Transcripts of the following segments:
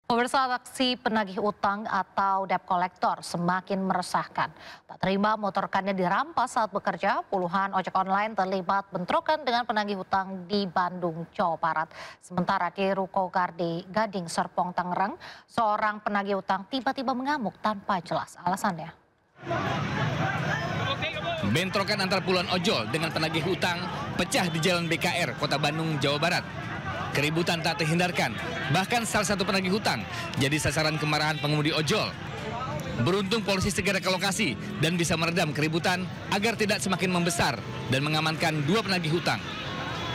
Pemirsa, aksi penagih utang atau debt collector semakin meresahkan. Tak terima motorkannya dirampas saat bekerja, puluhan ojek online terlibat bentrokan dengan penagih utang di Bandung, Jawa Barat. Sementara di Ruko Gading Serpong, Tangerang, seorang penagih utang tiba-tiba mengamuk tanpa jelas alasannya. Bentrokan antar puluhan ojol dengan penagih utang pecah di Jalan BKR, Kota Bandung, Jawa Barat. Keributan tak terhindarkan, bahkan salah satu penagih hutang jadi sasaran kemarahan pengemudi ojol. Beruntung polisi segera ke lokasi dan bisa meredam keributan agar tidak semakin membesar dan mengamankan dua penagih hutang.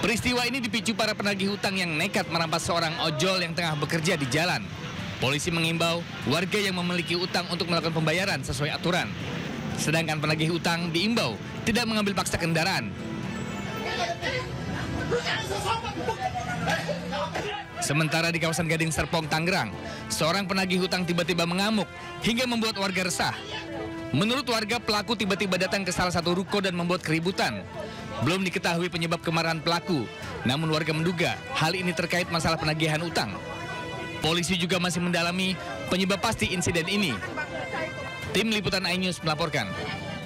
Peristiwa ini dipicu para penagih hutang yang nekat merampas seorang ojol yang tengah bekerja di jalan. Polisi mengimbau warga yang memiliki utang untuk melakukan pembayaran sesuai aturan. Sedangkan penagih hutang diimbau tidak mengambil paksa kendaraan. Sementara di kawasan Gading Serpong, Tangerang, seorang penagih hutang tiba-tiba mengamuk hingga membuat warga resah. Menurut warga, pelaku tiba-tiba datang ke salah satu ruko dan membuat keributan. Belum diketahui penyebab kemarahan pelaku, namun warga menduga hal ini terkait masalah penagihan utang. Polisi juga masih mendalami penyebab pasti insiden ini. Tim Liputan iNews melaporkan.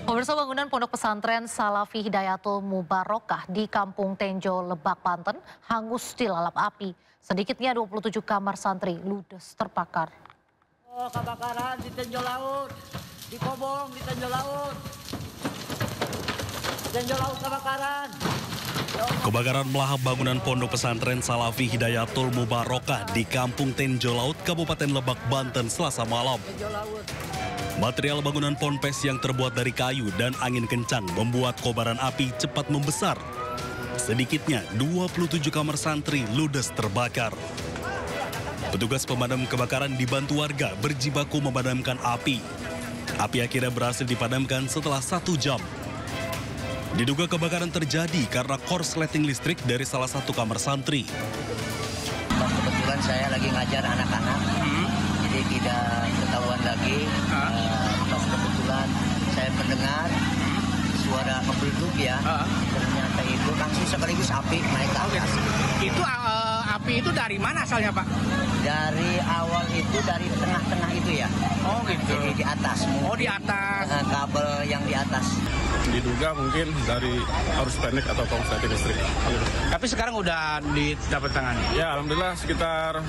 Pemirsa, bangunan Pondok Pesantren Salafi Hidayatul Mubarokah di Kampung Tenjo, Lebak, Banten hangus dilalap api. Sedikitnya 27 kamar santri ludes terbakar. Oh, kebakaran di Tenjo Laut, di Kobong, di Tenjo Laut. Tenjo Laut kebakaran. Kebakaran melahap bangunan Pondok Pesantren Salafi Hidayatul Mubarokah di Kampung Tenjo Laut, Kabupaten Lebak, Banten, Selasa malam. Material bangunan ponpes yang terbuat dari kayu dan angin kencang membuat kobaran api cepat membesar. Sedikitnya 27 kamar santri ludes terbakar. Petugas pemadam kebakaran dibantu warga berjibaku memadamkan api. Api akhirnya berhasil dipadamkan setelah 1 jam. Diduga kebakaran terjadi karena korsleting listrik dari salah satu kamar santri. Kebetulan saya lagi ngajar anak-anak, jadi tidak ketahuan lagi. Pas kebetulan saya mendengar suara kebeleduk ya, ternyata itu langsung sekaligus api naik ke atas. Itu api itu dari mana asalnya, Pak? Dari awal itu dari tengah-tengah itu ya. Oh gitu. Jadi di atas. Oh di atas. Kabel yang di atas. Diduga mungkin dari arus pendek atau korsleting listrik. Tapi sekarang udah didapat tangani. Ya, alhamdulillah sekitar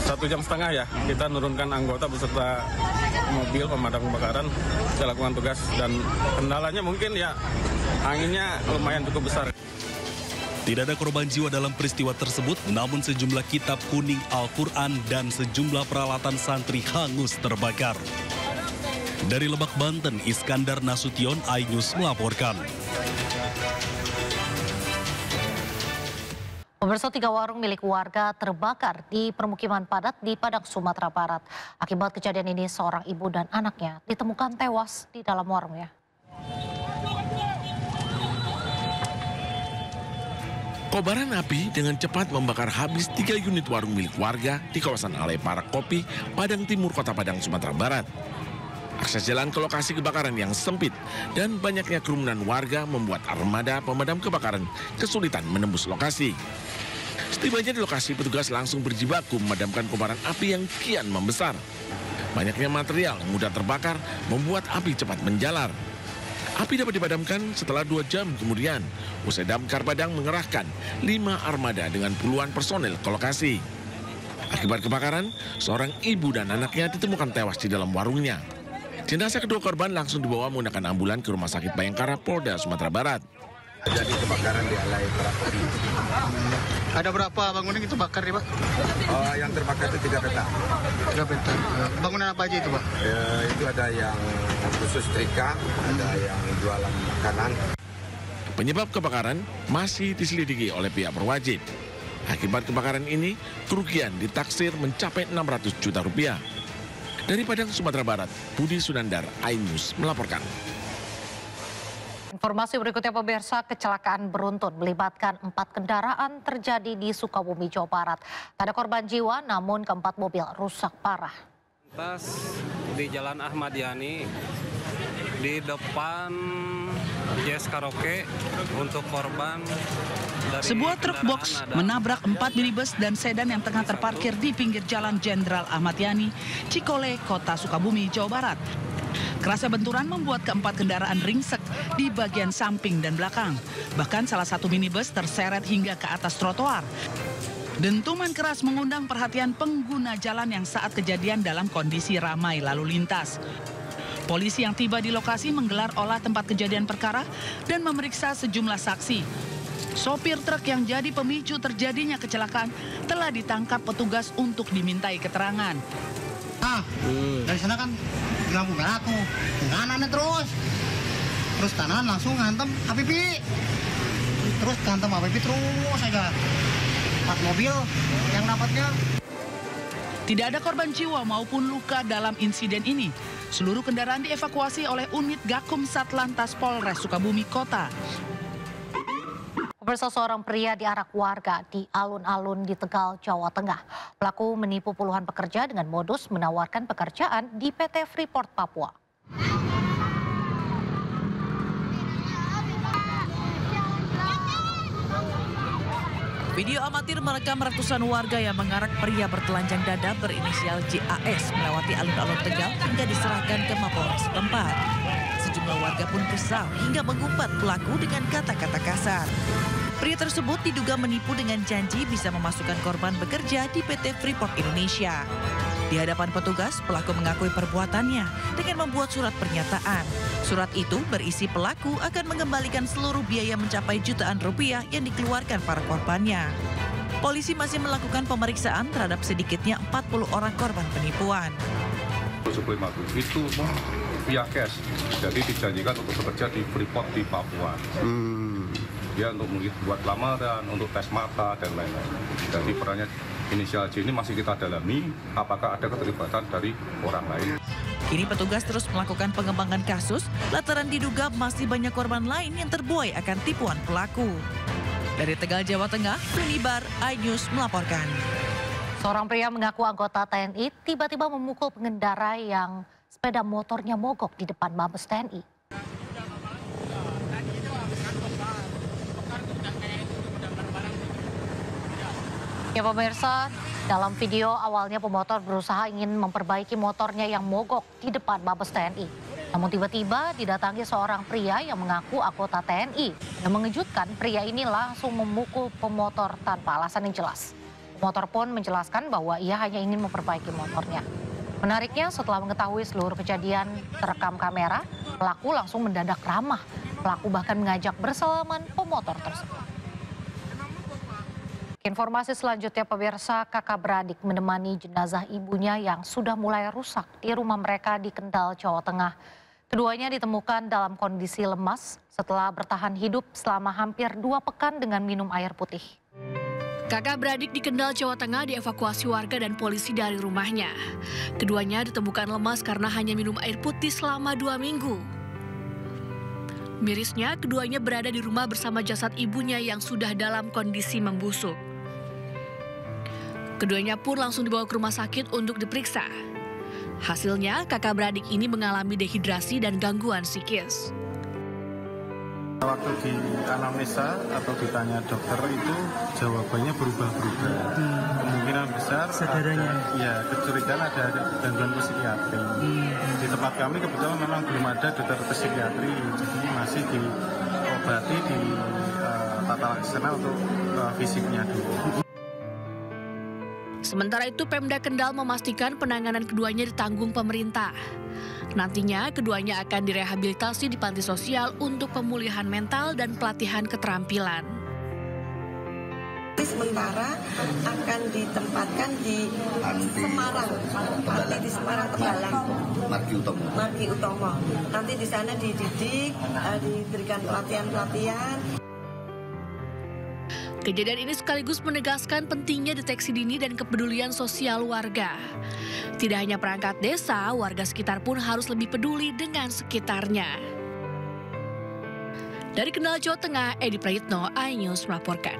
1,5 jam ya. Kita menurunkan anggota beserta mobil pemadam kebakaran, kita lakukan tugas dan kendalanya mungkin ya anginnya lumayan cukup besar. Tidak ada korban jiwa dalam peristiwa tersebut, namun sejumlah kitab kuning Al-Quran dan sejumlah peralatan santri hangus terbakar. Dari Lebak, Banten, Iskandar Nasution, iNews melaporkan. Pemirsa, 3 warung milik warga terbakar di permukiman padat di Padang, Sumatera Barat. Akibat kejadian ini, seorang ibu dan anaknya ditemukan tewas di dalam warungnya. Kobaran api dengan cepat membakar habis 3 unit warung milik warga di kawasan Alai Parak Kopi, Padang Timur, Kota Padang, Sumatera Barat. Akses jalan ke lokasi kebakaran yang sempit dan banyaknya kerumunan warga membuat armada pemadam kebakaran kesulitan menembus lokasi. Setibanya di lokasi, petugas langsung berjibaku memadamkan kobaran api yang kian membesar. Banyaknya material yang mudah terbakar membuat api cepat menjalar. Api dapat dipadamkan setelah 2 jam kemudian. Usai Damkar Padang mengerahkan 5 armada dengan puluhan personel ke lokasi. Akibat kebakaran, seorang ibu dan anaknya ditemukan tewas di dalam warungnya. Jenazah kedua korban langsung dibawa menggunakan ambulan ke Rumah Sakit Bayangkara, Polda, Sumatera Barat. Jadi kebakaran di Alai Parak Kopi. Ada berapa bangunan itu bakar nih, Pak? Yang terbakar itu 3 petak. 3 petak. Bangunan apa aja itu, Pak? Itu ada yang khusus trika, ada yang jualan makanan. Penyebab kebakaran masih diselidiki oleh pihak berwajib. Akibat kebakaran ini, kerugian ditaksir mencapai 600 juta rupiah. Dari Padang, Sumatera Barat, Budi Sunandar, iNews melaporkan. Informasi berikutnya, pemirsa, kecelakaan beruntun melibatkan 4 kendaraan terjadi di Sukabumi, Jawa Barat. Tak ada korban jiwa, namun keempat mobil rusak parah. Di Jalan Ahmad Yani, di depan Yes Karaoke untuk korban. Sebuah truk box menabrak 4 minibus dan sedan yang tengah terparkir di pinggir Jalan Jenderal Ahmad Yani, Cikole, Kota Sukabumi, Jawa Barat. Kerasnya benturan membuat keempat kendaraan ringsek di bagian samping dan belakang. Bahkan salah satu minibus terseret hingga ke atas trotoar. Dentuman keras mengundang perhatian pengguna jalan yang saat kejadian dalam kondisi ramai lalu lintas. Polisi yang tiba di lokasi menggelar olah tempat kejadian perkara dan memeriksa sejumlah saksi. Sopir truk yang jadi pemicu terjadinya kecelakaan telah ditangkap petugas untuk dimintai keterangan. Dari sana kan lampu merah tuh, kanannya terus kanan langsung ngantem APP, terus ngantem APP terus aja. Pas mobil yang dapatnya. Tidak ada korban jiwa maupun luka dalam insiden ini. Seluruh kendaraan dievakuasi oleh unit Gakum Satlantas Polres Sukabumi Kota. Pemirsa, seorang pria diarak warga di alun-alun di Tegal, Jawa Tengah. Pelaku menipu puluhan pekerja dengan modus menawarkan pekerjaan di PT Freeport Papua. Video amatir merekam ratusan warga yang mengarak pria bertelanjang dada berinisial JAS melewati alun-alun Tegal hingga diserahkan ke Mapolres setempat. Sejumlah warga pun kesal hingga mengumpat pelaku dengan kata-kata kasar. Pria tersebut diduga menipu dengan janji bisa memasukkan korban bekerja di PT Freeport Indonesia. Di hadapan petugas, pelaku mengakui perbuatannya dengan membuat surat pernyataan. Surat itu berisi pelaku akan mengembalikan seluruh biaya mencapai jutaan rupiah yang dikeluarkan para korbannya. Polisi masih melakukan pemeriksaan terhadap sedikitnya 40 orang korban penipuan. Itu via cash, jadi dijanjikan untuk bekerja di Freeport di Papua. Ya, untuk membuat lamaran, untuk tes mata dan lain-lain. Jadi perannya inisial J ini masih kita dalami apakah ada keterlibatan dari orang lain. Kini petugas terus melakukan pengembangan kasus lantaran diduga masih banyak korban lain yang terbuai akan tipuan pelaku. Dari Tegal, Jawa Tengah, Runibar, iNews melaporkan. Seorang pria mengaku anggota TNI tiba-tiba memukul pengendara yang sepeda motornya mogok di depan Mabes TNI. Ya pemirsa, dalam video awalnya pemotor berusaha ingin memperbaiki motornya yang mogok di depan Mabes TNI. Namun tiba-tiba didatangi seorang pria yang mengaku anggota TNI. Yang mengejutkan, pria ini langsung memukul pemotor tanpa alasan yang jelas. Pemotor pun menjelaskan bahwa ia hanya ingin memperbaiki motornya. Menariknya, setelah mengetahui seluruh kejadian terekam kamera, pelaku langsung mendadak ramah. Pelaku bahkan mengajak bersalaman pemotor tersebut. Informasi selanjutnya, pemirsa, kakak beradik menemani jenazah ibunya yang sudah mulai rusak di rumah mereka di Kendal, Jawa Tengah. Keduanya ditemukan dalam kondisi lemas setelah bertahan hidup selama hampir 2 pekan dengan minum air putih. Kakak beradik di Kendal, Jawa Tengah dievakuasi warga dan polisi dari rumahnya. Keduanya ditemukan lemas karena hanya minum air putih selama 2 minggu. Mirisnya, keduanya berada di rumah bersama jasad ibunya yang sudah dalam kondisi membusuk. Keduanya pun langsung dibawa ke rumah sakit untuk diperiksa. Hasilnya, kakak beradik ini mengalami dehidrasi dan gangguan psikis. Waktu di anamnesa atau ditanya dokter itu jawabannya berubah-berubah. Kemungkinan besar kecurigaan ada gangguan psikiatri. Di tempat kami kebetulan memang belum ada dokter psikiatri, jadi masih diobati di tata laksana untuk fisiknya dulu. Sementara itu, Pemda Kendal memastikan penanganan keduanya ditanggung pemerintah. Nantinya, keduanya akan direhabilitasi di panti sosial untuk pemulihan mental dan pelatihan keterampilan. Sementara akan ditempatkan di Semarang, panti di Semarang Tegalan, Margi Utomo. Nanti di sana dididik, diberikan pelatihan-pelatihan. Kejadian ini sekaligus menegaskan pentingnya deteksi dini dan kepedulian sosial warga. Tidak hanya perangkat desa, warga sekitar pun harus lebih peduli dengan sekitarnya. Dari Kendal, Jawa Tengah, Edi Prayitno, iNews melaporkan.